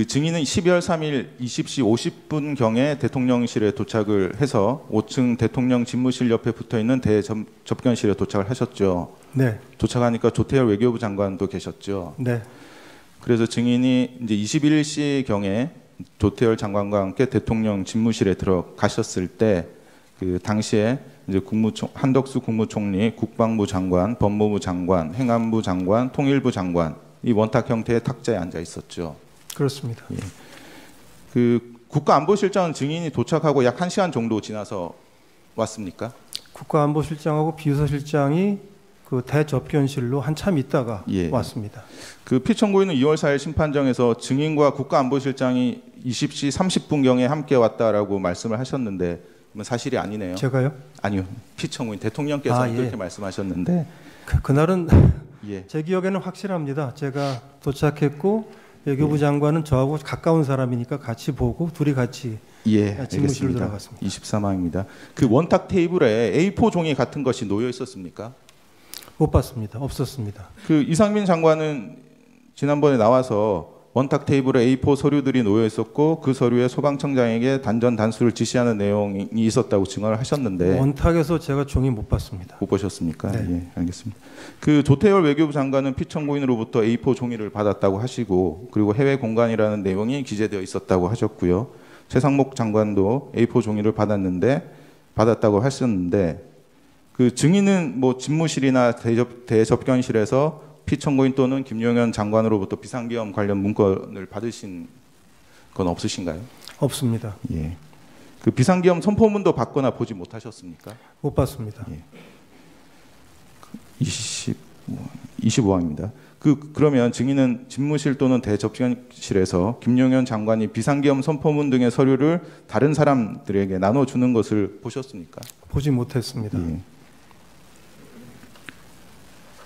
증인은 12월 3일 20시 50분경에 대통령실에 도착을 해서 5층 대통령 집무실 옆에 붙어있는 대접견실에 도착을 하셨죠. 네. 도착하니까 조태열 외교부 장관도 계셨죠. 네. 그래서 증인이 이제 21시경에 조태열 장관과 함께 대통령 집무실에 들어가셨을 때 그 당시에 이제 한덕수 국무총리, 국방부 장관, 법무부 장관, 행안부 장관, 통일부 장관 이 원탁 형태의 탁자에 앉아 있었죠. 그렇습니다. 예. 그 국가안보실장은 증인이 도착하고 약 1시간 정도 지나서 왔습니까? 국가안보실장하고 비서실장이 그 대접견실로 한참 있다가 예. 왔습니다. 그 피청구인은 2월 4일 심판정에서 증인과 국가안보실장이 20시 30분경에 함께 왔다라고 말씀을 하셨는데 사실이 아니네요. 제가요? 아니요. 피청구인 대통령께서 예. 그렇게 말씀하셨는데 그날은 예. 제 기억에는 확실합니다. 제가 도착했고 외교부 장관은 저하고 가까운 사람이니까 같이 보고 둘이 같이 집무실로 들어갔습니다. 23항입니다. 그 원탁 테이블에 A4 종이 같은 것이 놓여 있었습니까? 못 봤습니다. 없었습니다. 그 이상민 장관은 지난번에 나와서 원탁 테이블에 A4 서류들이 놓여 있었고 그 서류에 소방청장에게 단전 단수를 지시하는 내용이 있었다고 증언을 하셨는데 원탁에서 제가 종이 못 봤습니다. 못 보셨습니까? 네. 예, 알겠습니다. 그 조태열 외교부 장관은 피청구인으로부터 A4 종이를 받았다고 하시고 그리고 해외 공간이라는 내용이 기재되어 있었다고 하셨고요. 최상목 장관도 A4 종이를 받았다고 하셨는데 그 증인은 뭐 집무실이나 대접견실에서 피청구인 또는 김용현 장관으로부터 비상계엄 관련 문건을 받으신 건 없으신가요? 없습니다. 예. 그 비상계엄 선포문도 받거나 보지 못하셨습니까? 못 봤습니다. 예. 25항입니다. 그러면 증인은 집무실 또는 대접견실에서 김용현 장관이 비상계엄 선포문 등의 서류를 다른 사람들에게 나눠주는 것을 보셨습니까? 보지 못했습니다. 예.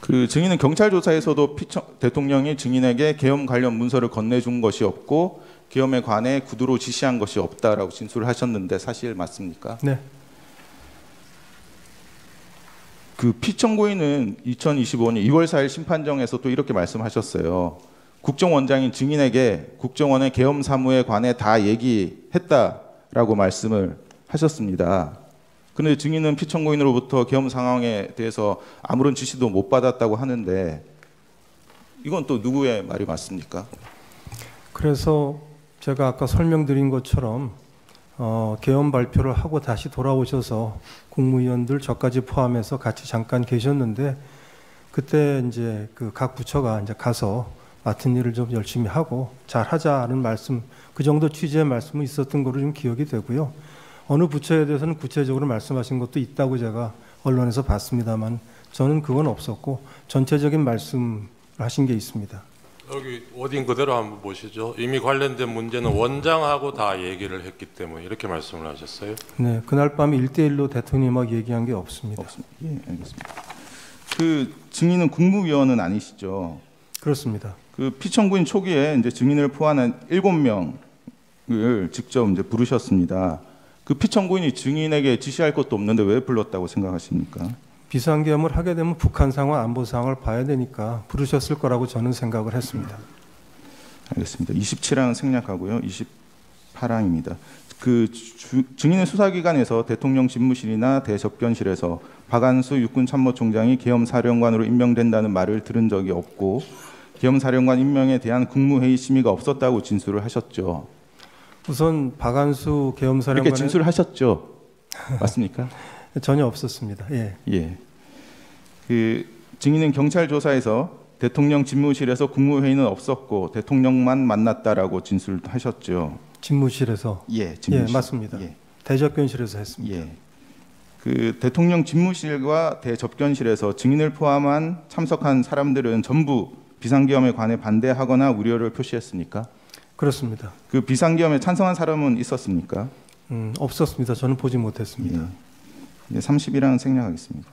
그 증인은 경찰 조사에서도 대통령이 증인에게 계엄 관련 문서를 건네준 것이 없고 계엄에 관해 구두로 지시한 것이 없다라고 진술을 하셨는데 사실 맞습니까? 네. 그 피청구인은 2025년 2월 4일 심판정에서 또 이렇게 말씀하셨어요. 국정원장인 증인에게 국정원의 계엄 사무에 관해 다 얘기했다라고 말씀을 하셨습니다. 그런데 증인은 피청구인으로부터 계엄 상황에 대해서 아무런 지시도 못 받았다고 하는데 이건 또 누구의 말이 맞습니까? 그래서 제가 아까 설명드린 것처럼 계엄 발표를 하고 다시 돌아오셔서 국무위원들 저까지 포함해서 같이 잠깐 계셨는데 그때 이제 그 각 부처가 이제 가서 맡은 일을 좀 열심히 하고 잘 하자는 말씀, 그 정도 취지의 말씀은 있었던 거로 좀 기억이 되고요. 어느 부처에 대해서는 구체적으로 말씀하신 것도 있다고 제가 언론에서 봤습니다만 저는 그건 없었고 전체적인 말씀을 하신 게 있습니다. 여기 워딩 그대로 한번 보시죠. 이미 관련된 문제는 원장하고 다 얘기를 했기 때문에 이렇게 말씀을 하셨어요. 네, 그날 밤에 1대1로 대통령하고 얘기한 게 없습니다. 예, 알겠습니다. 그 증인은 국무위원은 아니시죠? 그렇습니다. 그 피청구인 초기에 이제 증인을 포함한 7명을 직접 이제 부르셨습니다. 그 피청구인이 증인에게 지시할 것도 없는데 왜 불렀다고 생각하십니까? 비상계엄을 하게 되면 북한 상황, 안보 상황을 봐야 되니까 부르셨을 거라고 저는 생각을 했습니다. 알겠습니다. 27항 생략하고요. 28항입니다. 그 증인의 수사기관에서 대통령 집무실이나 대접견실에서 박안수 육군참모총장이 계엄사령관으로 임명된다는 말을 들은 적이 없고 계엄사령관 임명에 대한 국무회의 심의가 없었다고 진술을 하셨죠. 우선 박안수 계엄사령관 이렇게 진술을 하셨죠. 맞습니까? 전혀 없었습니다. 예. 예. 그 증인은 경찰 조사에서 대통령 집무실에서 국무회의는 없었고 대통령만 만났다라고 진술하셨죠. 집무실에서. 예, 집무실. 예, 맞습니다. 예. 대접견실에서 했습니다. 예. 그 대통령 집무실과 대접견실에서 증인을 포함한 참석한 사람들은 전부 비상계엄에 관해 반대하거나 우려를 표시했습니까? 그렇습니다. 그 비상계엄에 찬성한 사람은 있었습니까? 없었습니다. 저는 보지 못했습니다. 예. 31항 생략하겠습니다.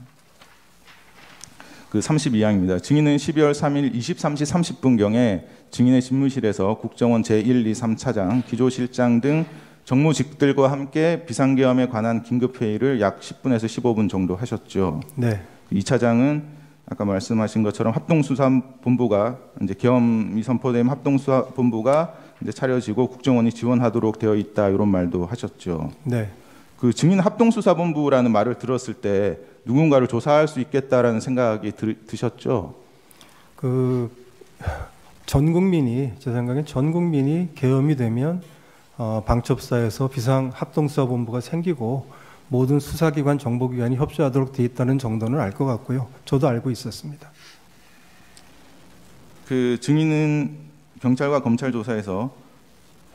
그 32항입니다. 증인은 12월 3일 23시 30분경에 증인의 집무실에서 국정원 제1, 2, 3차장, 기조실장 등 정무직들과 함께 비상계엄에 관한 긴급회의를 약 10분에서 15분 정도 하셨죠. 네. 2차장은 아까 말씀하신 것처럼 합동수사본부가 이제 계엄이 선포되면 합동수사본부가 이제 차려지고 국정원이 지원하도록 되어 있다 이런 말도 하셨죠. 네. 그 증인 합동수사본부라는 말을 들었을 때 누군가를 조사할 수 있겠다라는 생각이 드셨죠? 그 전 국민이 제 생각엔 전 국민이 계엄이 되면 방첩사에서 비상합동수사본부가 생기고 모든 수사기관, 정보기관이 협조하도록 돼 있다는 정도는 알 것 같고요. 저도 알고 있었습니다. 그 증인은 경찰과 검찰 조사에서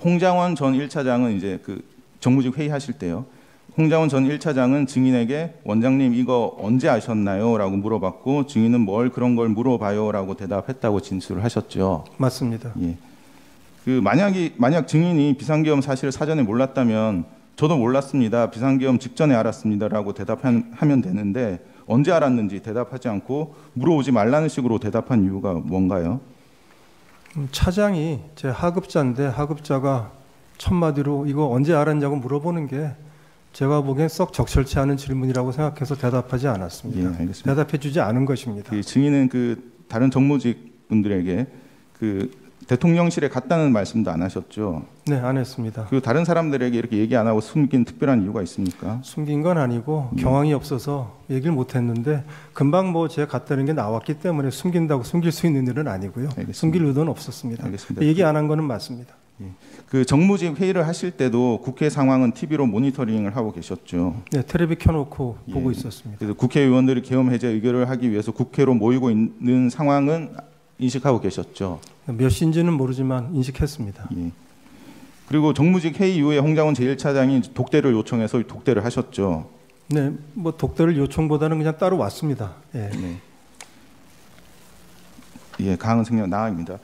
홍장원 전 1차장은 이제 그 정무직 회의하실 때요. 홍장원 전 1차장은 증인에게 원장님 이거 언제 아셨나요? 라고 물어봤고 증인은 뭘 그런 걸 물어봐요? 라고 대답했다고 진술을 하셨죠. 맞습니다. 예. 그 만약 증인이 비상계엄 사실을 사전에 몰랐다면 저도 몰랐습니다. 비상계엄 직전에 알았습니다라고 대답하면 되는데 언제 알았는지 대답하지 않고 물어오지 말라는 식으로 대답한 이유가 뭔가요? 차장이 제 하급자인데 하급자가 첫마디로 이거 언제 알았냐고 물어보는 게 제가 보기엔 썩 적절치 않은 질문이라고 생각해서 대답하지 않았습니다. 예, 알겠습니다. 대답해주지 않은 것입니다. 그 증인은 그 다른 정무직 분들에게 그 대통령실에 갔다는 말씀도 안 하셨죠? 네, 안 했습니다. 그 다른 사람들에게 이렇게 얘기 안 하고 숨긴 특별한 이유가 있습니까? 숨긴 건 아니고 경황이 없어서 얘기를 못 했는데 금방 뭐 제가 갔다는 게 나왔기 때문에 숨긴다고 숨길 수 있는 일은 아니고요. 알겠습니다. 숨길 의도는 없었습니다. 알겠습니다. 얘기 안 한 거는 맞습니다. 그 정무직 회의를 하실 때도 국회 상황은 TV로 모니터링을 하고 계셨죠. 네, 텔레비 켜놓고 예. 보고 있었습니다. 그래서 국회의원들이 계엄 해제 의결을 하기 위해서 국회로 모이고 있는 상황은 인식하고 계셨죠. 몇 시인지는 모르지만 인식했습니다. 예. 그리고 정무직 회의 이후에 홍장원 제1차장이 독대를 요청해서 독대를 하셨죠. 네, 뭐 독대를 요청보다는 그냥 따로 왔습니다. 예. 네. 예, 강은 생략 나입니다.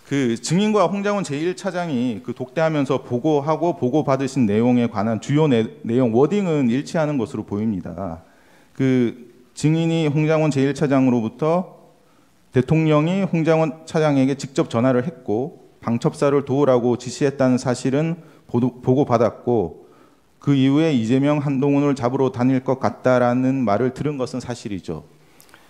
그 증인과 홍장원 제1차장이 그 독대하면서 보고하고 보고받으신 내용에 관한 주요 내용 워딩은 일치하는 것으로 보입니다. 그 증인이 홍장원 제1차장으로부터 대통령이 홍장원 차장에게 직접 전화를 했고 방첩사를 도우라고 지시했다는 사실은 보고받았고 그 이후에 이재명 한동훈을 잡으러 다닐 것 같다라는 말을 들은 것은 사실이죠.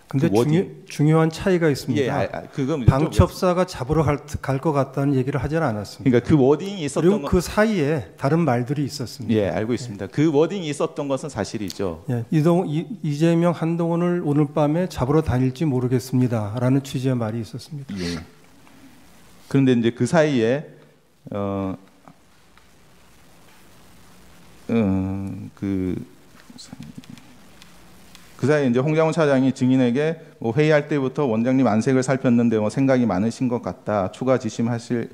근데 그 중요한 차이가 있습니다. 예, 그건 방첩사가 잡으러 갈 것 같다는 얘기를 하지는 않았습니다. 그러니까 그 워딩이 있었던 그리고 그 사이에 다른 말들이 있었습니다. 예, 알고 있습니다. 그 워딩이 있었던 것은 사실이죠. 예, 이재명 한동훈을 오늘 밤에 잡으러 다닐지 모르겠습니다라는 취지의 말이 있었습니다. 예. 그런데 이제 그 사이에 그 사이에 이제 홍장원 차장이 증인에게 뭐 회의할 때부터 원장님 안색을 살폈는데 뭐 생각이 많으신 것 같다. 추가 지침하실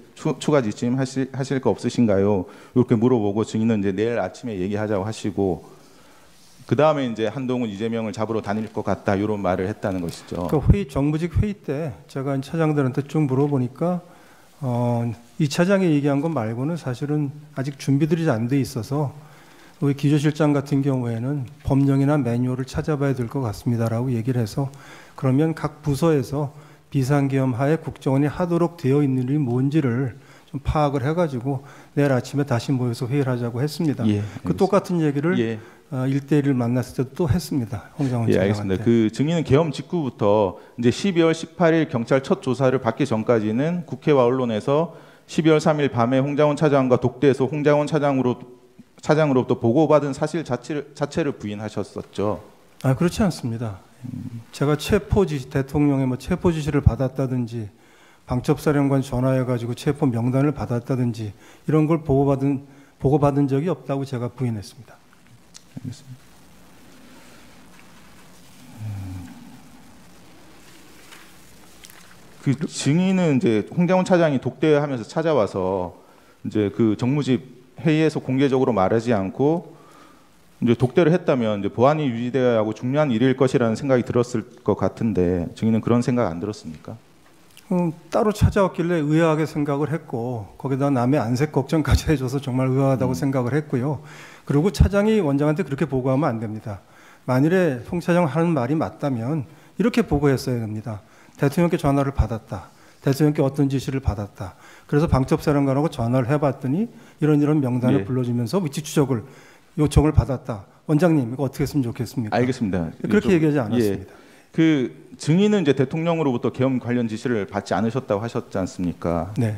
거 없으신가요? 이렇게 물어보고 증인은 이제 내일 아침에 얘기하자고 하시고 그 다음에 이제 한동훈 이재명을 잡으러 다닐 것 같다 이런 말을 했다는 것이죠. 그 정무직 회의 때 제가 차장들한테 쭉 물어보니까 이 차장이 얘기한 것 말고는 사실은 아직 준비들이 안 돼 있어서 우리 기조실장 같은 경우에는 법령이나 매뉴얼을 찾아봐야 될 것 같습니다라고 얘기를 해서 그러면 각 부서에서 비상계엄 하에 국정원이 하도록 되어 있는 일이 뭔지를 좀 파악을 해가지고 내일 아침에 다시 모여서 회의를 하자고 했습니다. 예, 그 똑같은 얘기를 예. 1대1을 만났을 때도 또 했습니다. 홍장원 예, 차장한테. 알겠습니다. 그 증인은 계엄 직후부터 이제 12월 18일 경찰 첫 조사를 받기 전까지는 국회와 언론에서 12월 3일 밤에 홍장원 차장과 독대해서 홍장원 차장으로부터 보고받은 사실 자체를 부인하셨었죠. 아, 그렇지 않습니다. 제가 대통령의 체포 지시를 받았다든지 방첩사령관 전화해가지고 체포 명단을 받았다든지 이런 걸 보고받은 적이 없다고 제가 부인했습니다. 알겠습니다. 그 증인은 이제 홍장원 차장이 독대하면서 찾아와서 이제 그 정무집 회의에서 공개적으로 말하지 않고 이제 독대를 했다면 이제 보안이 유지되어야 하고 중요한 일일 것이라는 생각이 들었을 것 같은데 증인은 그런 생각 안 들었습니까? 따로 찾아왔길래 의아하게 생각을 했고 거기다 남의 안색 걱정까지 해줘서 정말 의아하다고 생각을 했고요. 그리고 차장이 원장한테 그렇게 보고하면 안 됩니다. 만일에 홍 차장 하는 말이 맞다면 이렇게 보고했어야 됩니다. 대통령께 전화를 받았다. 대통령께 어떤 지시를 받았다. 그래서 방첩사령관하고 전화를 해봤더니 이런 명단을 예. 불러주면서 위치 추적을 요청을 받았다. 원장님 이거 어떻게 했으면 좋겠습니까? 알겠습니다. 그렇게 얘기하지 않았습니다. 예. 그 증인은 이제 대통령으로부터 계엄 관련 지시를 받지 않으셨다고 하셨지 않습니까? 네.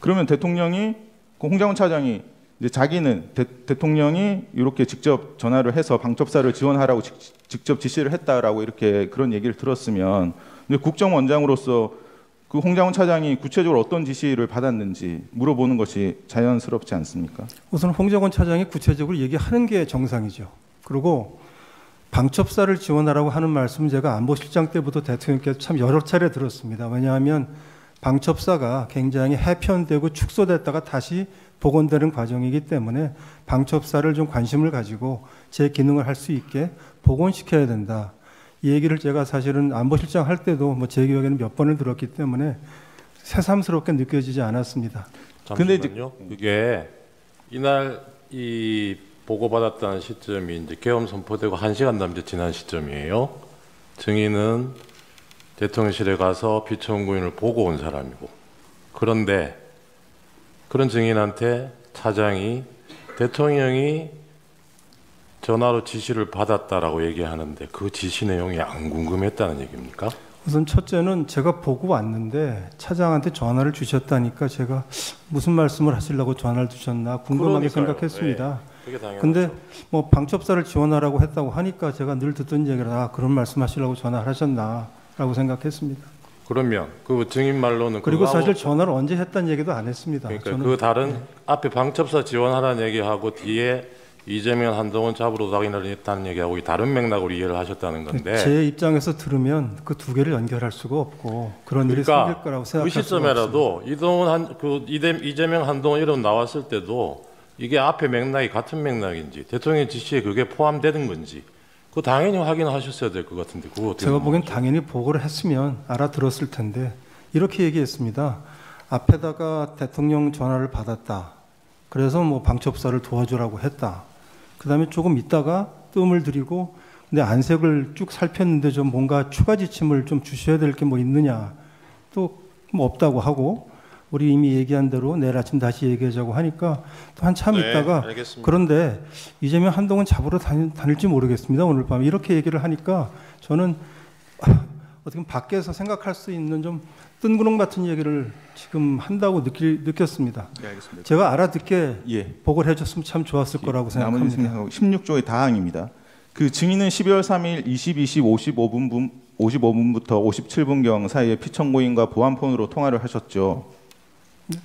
그러면 대통령이 그 홍장훈 차장이 이제 자기는 대통령이 이렇게 직접 전화를 해서 방첩사를 지원하라고 직접 지시를 했다라고 이렇게 그런 얘기를 들었으면 근데 국정원장으로서 그 홍장훈 차장이 구체적으로 어떤 지시를 받았는지 물어보는 것이 자연스럽지 않습니까? 우선 홍정원 차장이 구체적으로 얘기하는 게 정상이죠. 그리고 방첩사를 지원하라고 하는 말씀은 제가 안보실장 때부터 대통령께서 참 여러 차례 들었습니다. 왜냐하면 방첩사가 굉장히 해편되고 축소됐다가 다시 복원되는 과정이기 때문에 방첩사를 좀 관심을 가지고 제 기능을 할 수 있게 복원시켜야 된다. 이 얘기를 제가 사실은 안보실장 할 때도 뭐 제 기억에는 몇 번을 들었기 때문에 새삼스럽게 느껴지지 않았습니다. 잠시만요. 이게 이날 이 보고받았다는 시점이 이제 계엄 선포되고 1시간 남짓 지난 시점이에요. 증인은 대통령실에 가서 피청구인을 보고 온 사람이고, 그런데 그런 증인한테 차장이 대통령이 전화로 지시를 받았다라고 얘기하는데 그 지시 내용이 안 궁금했다는 얘기입니까? 우선 첫째는 제가 보고 왔는데 차장한테 전화를 주셨다니까 제가 무슨 말씀을 하시려고 전화를 주셨나 궁금하게 그러니까요. 생각했습니다. 그게 당연하죠. 근데 뭐 방첩사를 지원하라고 했다고 하니까 제가 늘 듣던 얘기라 그런 말씀하시려고 전화를 하셨나라고 생각했습니다. 그러면 그 증인 말로는 그리고 그거하고- 사실 전화를 언제 했다는 얘기도 안 했습니다. 그러니까 저는 그 다른 앞에 방첩사 지원하라는 얘기하고 뒤에 이재명 한동훈 잡으러 가기를 했다는 얘기하고 이 다른 맥락으로 이해를 하셨다는 건데, 제 입장에서 들으면 그 두 개를 연결할 수가 없고 그런 일이 그러니까 생길 거라고 그 생각할 수가 없습니다. 시점에라도 이재명 한동훈 이름 나왔을 때도 이게 앞에 맥락이 같은 맥락인지 대통령 지시에 그게 포함되는 건지 그거 당연히 확인하셨어야 될 것 같은데 그거 어떻게 제가 보기엔 넘어가죠? 당연히 보고를 했으면 알아들었을 텐데 이렇게 얘기했습니다. 앞에다가 대통령 전화를 받았다. 그래서 뭐 방첩사를 도와주라고 했다. 그다음에 조금 있다가 뜸을 들이고 근데 안색을 쭉 살폈는데 좀 뭔가 추가 지침을 좀 주셔야 될 게 뭐 있느냐. 또 뭐 없다고 하고 우리 이미 얘기한 대로 내일 아침 다시 얘기하자고 하니까 또 한참 있다가 알겠습니다. 그런데 이재명 한동훈 잡으러 다닐지 모르겠습니다. 오늘 밤에 이렇게 얘기를 하니까 저는 어떻게 보면 밖에서 생각할 수 있는 좀 뜬구름 같은 얘기를 지금 한다고 느꼈습니다. 네, 알겠습니다. 제가 알아듣게 예. 보고를 해줬으면 참 좋았을 거라고 나머지 생각합니다. 16조의 다항입니다. 그 증인은 12월 3일 22시 55분부터 57분경 사이에 피청구인과 보안폰으로 통화를 하셨죠.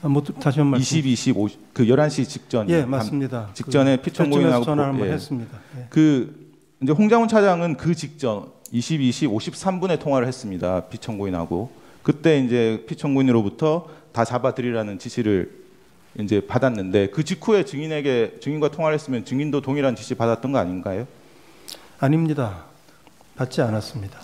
뭐 다시 한 말씀. 22시 11시 직전. 예, 맞습니다. 직전에 그 피청구인하고 전화를 한번 예. 했습니다. 예. 그 이제 홍장훈 차장은 그 직전 22시 53분에 통화를 했습니다. 피청구인하고 그때 이제 피청구인으로부터 다 잡아들이라는 지시를 이제 받았는데 그 직후에 증인과 통화를 했으면 증인도 동일한 지시 받았던 거 아닌가요? 아닙니다. 받지 않았습니다.